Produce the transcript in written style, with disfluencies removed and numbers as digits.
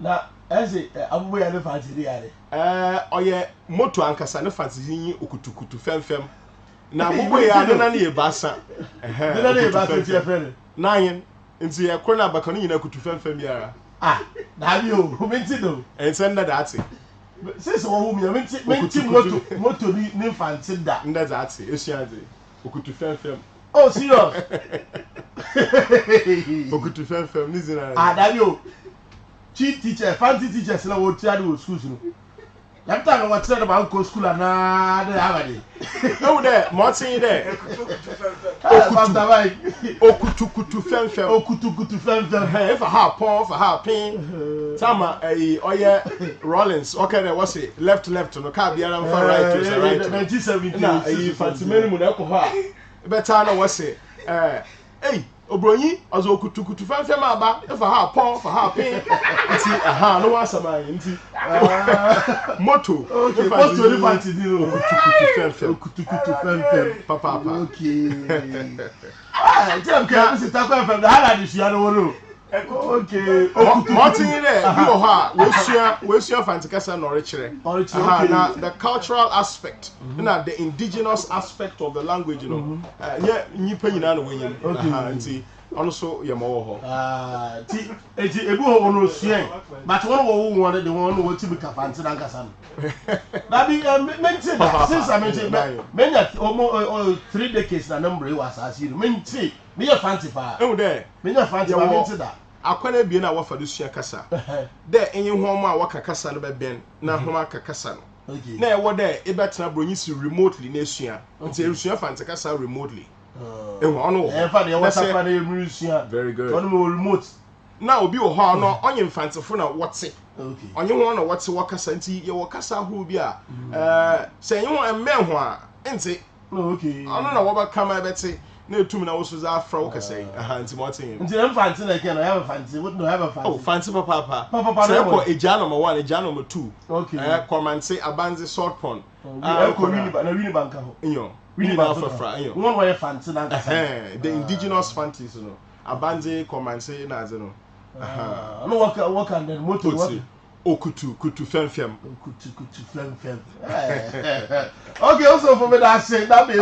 na ese abubu ya ne Fante ri yare oye moto ankasa ne Fante yin okutukutu femfem na abubu ya ne na ne basa ne na ne basa ti efere na yin nti ye kro na baka no nyina kutu femfem yara na bi o menti do ense nda da ate sese wo mi menti moto ni Fante da nda da ate esuade okutu femfem oh serious okutu femfem ni zina da bi o chief teacher Fante teachers na wo tiade wo schools no yapta no what said about school na de abade no there motin there okutukutu femfem if a ha pon for ha pin tama oye Rollins okay there was it left no car biara for right to right 1970 na Fante menu mu na ko ha better na was it obronyi ozo okutukutu femfem aba if a ha pon for ha pin nti aha no wa saman nti moto moto ni Fante di okutukutu femfem papa okay jam ka si ta kwa fem da hala di sia no woro okay motin there bi o ha we sua Fante kasa no rekere na the cultural aspect na the indigenous aspect of the language you know nyipa nyina no wenyim nti ono so ye mo ho ti ebu ho no sua but one wo won de won no woti bi ka Fante na kasa no na bi menti da since I menti menya almost 3 decades na number was asiri menti me ye Fante pa there menya Fante pa menti da akwana bie na wafa do sua kasa there enye ho ma waka kasa no be ben na ho aka kasa no na e wo there e betena bronyi si remotely na sua nti e sua Fante kasa remotely ono fa de WhatsApp na e mu sua very good ono mo remote na obi wo ho no onye Fante fo na wote onye ho na wote wakasa nti ye wakasa ho bi a se enye ho emme ho a nti ono na wo ba kama beti na etum na woso za afra wo kasa nti motin nti Fante na ke no have Fante what no have Fante oh Fante papa say ko eja number 1 eja number 2 command abanze short pond ko wini banka ho enyo wini ba fra enyo won wo Fante na kasa the indigenous Fantes no abanze command na aze no no work and then motor okutu femfem okay also for me that say that be